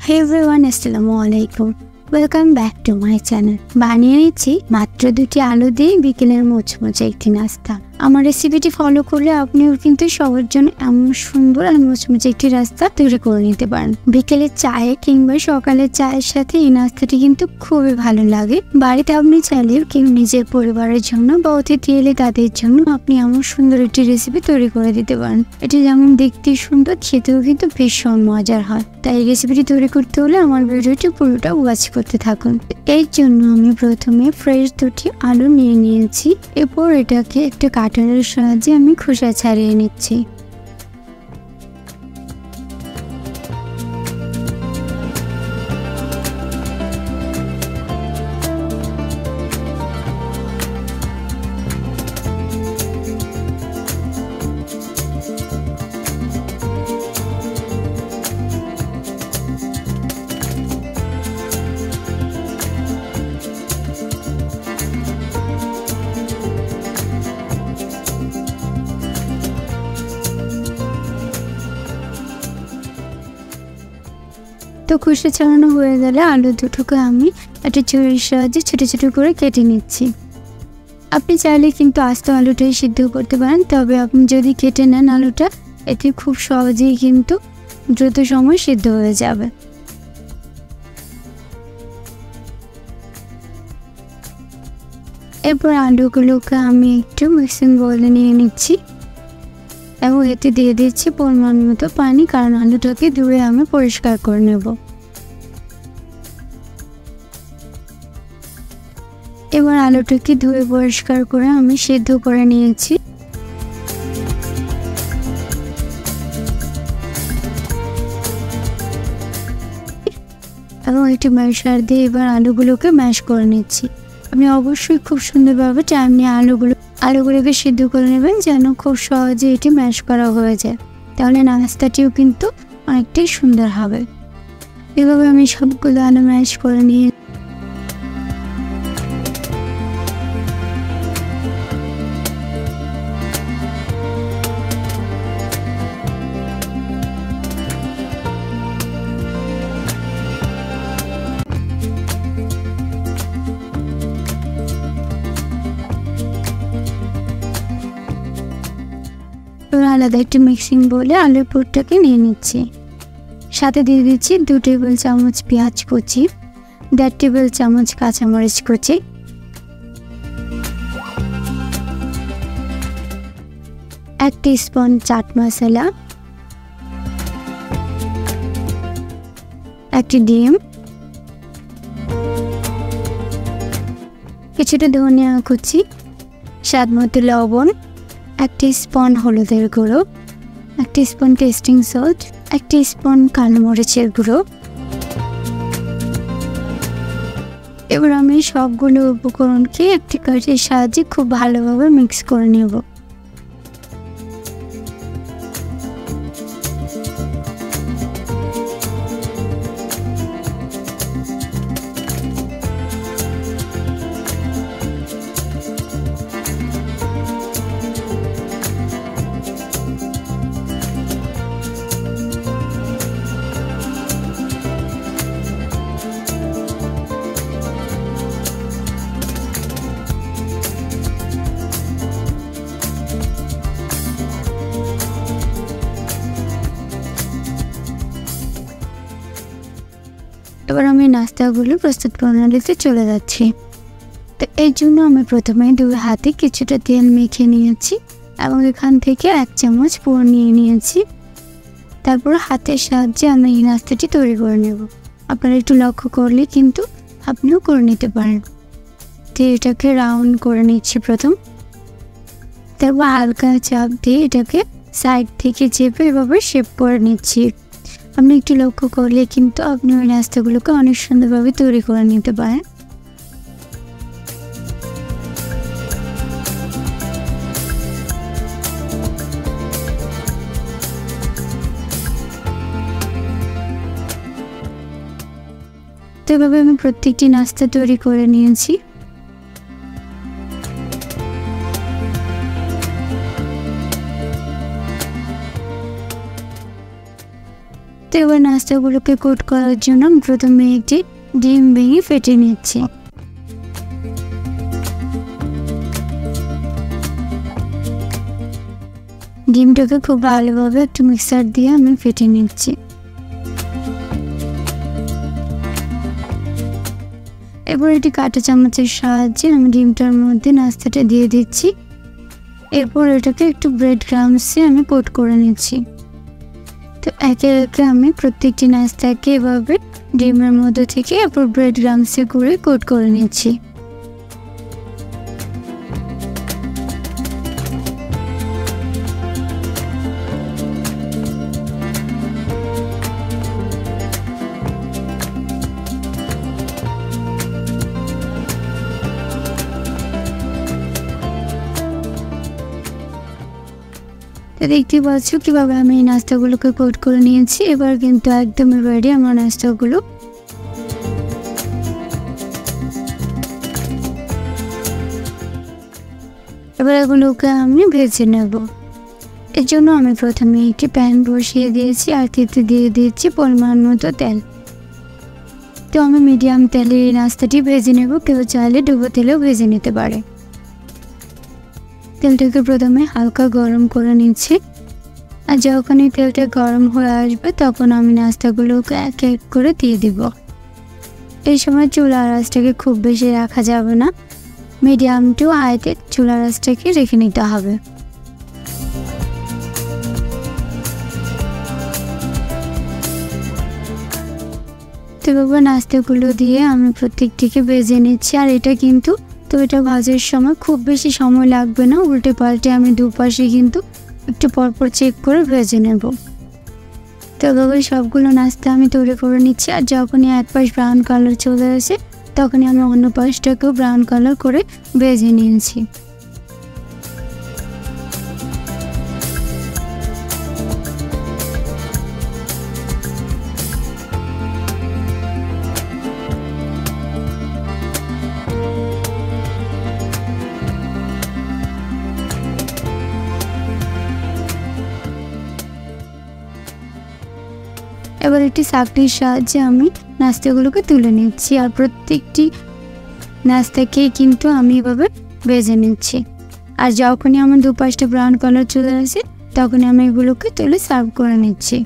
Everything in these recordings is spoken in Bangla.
Hey everyone, Assalamualaikum. Welcome back to my channel. বানিয়ে নিচ্ছি মাত্র 2টি আলু দিয়ে বিকেলের মোচমোচে একটি নাস্তা। আমার রেসিপিটি ফলো করলে আপনিও কিন্তু সবার জন্য এমন সুন্দর আর মোচমোচে একটি নাস্তা তৈরি করে নিতে পারেন। বিকেলের চায়ে কিংবা সকালের চায়ের সাথে এই নাস্তাটি কিন্তু খুবই ভালো লাগে। বাড়িতে আপনি চাইলেও কেউ নিজের পরিবারের জন্য বা অতিথি এলে তাদের জন্য আপনি এমন সুন্দর একটি রেসিপি তৈরি করে দিতে পারেন। এটি যেমন দেখতে সুন্দর, খেতেও কিন্তু ভীষণ মজার হয়। তাই এই রেসিপিটি তৈরি করতে হলে আমার ভিডিওটি পুরোটা ওয়াচ করতে থাকুন। এর জন্য আমি প্রথমে ফ্রেশ 2টি আলু নিয়ে নিয়েছি। এরপর এটাকে একটা কাটারের সাহায্যে আমি খোসা ছাড়িয়ে নিচ্ছি। তো খোসা ছাড়ানো হয়ে গেলে আলু দুটোকে আমি একটা ছুরির সাহায্যে ছোট ছোট করে কেটে নিচ্ছি। আপনি চাইলে কিন্তু আস্ত আলুটাই সিদ্ধ করতে পারেন, তবে আপনি যদি কেটে নেন আলুটা, এতে খুব সহজেই কিন্তু দ্রুত সময় সিদ্ধ হয়ে যাবে। এরপর আলুগুলোকে আমি একটু মিক্সিং বোলে নিয়ে নিচ্ছি এবং এতে দিয়ে দিচ্ছি পরিমাণ মতো পানি, কারণ আলুটাকে ধুয়ে আমি পরিষ্কার করে নেব। এবার আলুটাকে ধুয়ে পরিষ্কার করে আমি সিদ্ধ করে নিয়েছি। এবং একটি ম্যাশার দিয়ে এবার আলুগুলোকে ম্যাশ করে নিচ্ছি। আপনি অবশ্যই খুব সুন্দরভাবে টাইম নিয়ে আলুগুলোকে সিদ্ধ করে নেবেন, যেন খুব সহজে এটি ম্যাশ করা হয়ে যায়। তাহলে নাস্তাটিও কিন্তু অনেকটাই সুন্দর হবে। এভাবে আমি সবগুলো আলু ম্যাশ করে নিয়ে আলাদা একটি মিক্সিং বলে আলুর পুরটাকে নিয়ে নিচ্ছি। সাথে দিয়ে দিচ্ছি 2 টেবিল চামচ পেঁয়াজ কুচি, 1.5 টেবিল চামচ কাঁচামরিচ কুচি, 1 টিস্পুন চাট মশলা, একটি ডিম, কিছুটা ধনিয়া কুচি, স্বাদ মতো লবণ, 1 টিস্পুন হলুদের গুঁড়ো, 1 টিস্পুন টেস্টিং সল্ট, 1 টিস্পুন কালো মরিচের গুঁড়ো। এবার আমি সবগুলো উপকরণকে একটি কাঠির সাহায্যে খুব ভালোভাবে মিক্স করে নেব। এবার আমি নাস্তাগুলো প্রস্তুত প্রণালীতে চলে যাচ্ছি। তো এর জন্য আমি প্রথমে 2 হাতে কিছুটা তেল মেখে নিয়েছি এবং এখান থেকে 1 চামচ পুর নিয়ে নিয়েছি। তারপর হাতের সাহায্যে আমি এই নাস্তাটি তৈরি করে নেব। আপনারা একটু লক্ষ্য করলে কিন্তু আপনিও করে নিতে পারেন। তো এটাকে রাউন্ড করে নিচ্ছি প্রথম, তারপর হালকা চাপ দিয়ে এটাকে সাইড থেকে চেপে এভাবে শেপ করে নিচ্ছি। আপনি একটু লক্ষ্য করলে কিন্তু আপনি ওই নাস্তাগুলোকে অনেক সুন্দরভাবে তৈরি করে নিতে পারেন। তো এভাবে আমি প্রত্যেকটি নাস্তা তৈরি করে নিয়েছি। তো এবার নাস্তাগুলোকে কোট করার জন্য আমি প্রথমে একটি ডিম ভেঙে ফেটে নিচ্ছি। ডিমটাকে খুব ভালোভাবে একটু মিক্সার দিয়ে আমি ফেটে নিচ্ছি। এবার এটি কাঁটা চামচের সাহায্যে আমি ডিমটার মধ্যে নাস্তাটা দিয়ে দিচ্ছি। এরপর এটাকে একটু ব্রেড ক্রাম্বসে আমি কোট করে নিচ্ছি। তো একে একে আমি প্রত্যেকটি নাস্তাকে এভাবে ডিমের মধ্যে থেকে এরপর ব্রেড ক্রাম্বসে করে কোট করে নিচ্ছি। দেখতে পাচ্ছ কিভাবে আমি এই নাস্তাগুলোকে কোট করে নিয়েছি। এবার কিন্তু একদম রেডি আমার নাস্তাগুলো। এবার এগুলোকে আমি ভেজে নেব। এর জন্য আমি প্রথমে একটি প্যান বসিয়ে দিয়েছি আর তাতে দিয়ে দিয়েছি পরিমাণ মতো তেল। তো আমি মিডিয়াম তেলে এই নাস্তাটি ভেজে নেব, কেউ চাইলে ডুবো তেলেও ভেজে নিতে পারে। তেলটাকে প্রথমে হালকা গরম করে নিচ্ছি, আর যখন এই তেলটা গরম হয়ে আসবে তখন আমি নাস্তাগুলোকে এক এক করে দিয়ে দিব। এই সময় চুলার আঁচটাকে খুব বেশি রাখা যাবে না, মিডিয়াম টু হাইতে চুলার আঁচটাকে রেখে নিতে হবে। তো এবার নাস্তাগুলো দিয়ে আমি প্রত্যেকটিকে ভেজে নিচ্ছি। আর এটা কিন্তু এটা ভাজার সময় খুব বেশি সময় লাগবে না, উল্টে পাল্টে আমি দুপাশে কিন্তু একটু পরপর চেক করে ভেজে নেব। তো এভাবে সবগুলো নাস্তা আমি তৈরি করে নিচ্ছি। আর যখনই এক পাশ ব্রাউন কালার চলে আসে তখনই আমি অন্য পাশটাকেও ব্রাউন কালার করে ভেজে নিয়েছি। এবার একটি চাকরির সাহায্যে আমি নাস্তাগুলোকে তুলে নিচ্ছি। আর প্রত্যেকটি নাস্তাকে কিন্তু আমি এভাবে ভেজে নিচ্ছি। আর যখনই আমার দুপাশটা ব্রাউন কালার চলে আসে তখনই আমি এগুলোকে তুলে সার্ভ করে নিচ্ছি।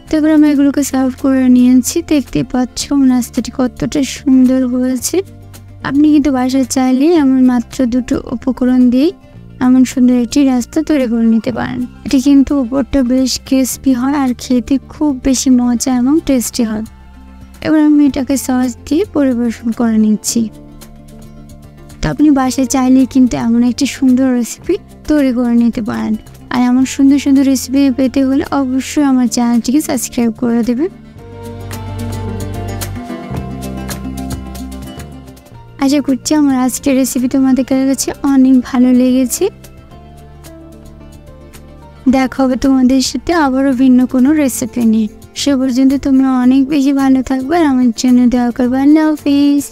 তো এবার আমি এগুলোকে সার্ভ করে নিয়েছি। দেখতে পাচ্ছ নাস্তাটি কতটা সুন্দর হয়েছে। আপনি কিন্তু বাসায় চাইলে এমন মাত্র দুটো উপকরণ দিয়েই এমন সুন্দর একটি নাস্তা তৈরি করে নিতে পারেন। এটি কিন্তু উপরটা বেশ ক্রিস্পি হয় আর খেতে খুব বেশি মজা এবং টেস্টি হয়। এবার আমি এটাকে সস দিয়ে পরিবেশন করে নিচ্ছি। তো আপনি বাসায় চাইলে কিন্তু এমন একটি সুন্দর রেসিপি তৈরি করে নিতে পারেন। আর এমন সুন্দর সুন্দর রেসিপি পেতে হলে অবশ্যই আমার চ্যানেলটিকে সাবস্ক্রাইব করে দেবেন। আশা করছি আমার আজকের রেসিপি তোমাদের কাছে অনেক ভালো লেগেছে। দেখা হবে তোমাদের সাথে আবারও ভিন্ন কোনো রেসিপি নিয়ে। সে পর্যন্ত তোমরা অনেক বেশি ভালো থাকবে আর আমার জন্য দোয়া করবে। আল্লাহ হাফিজ।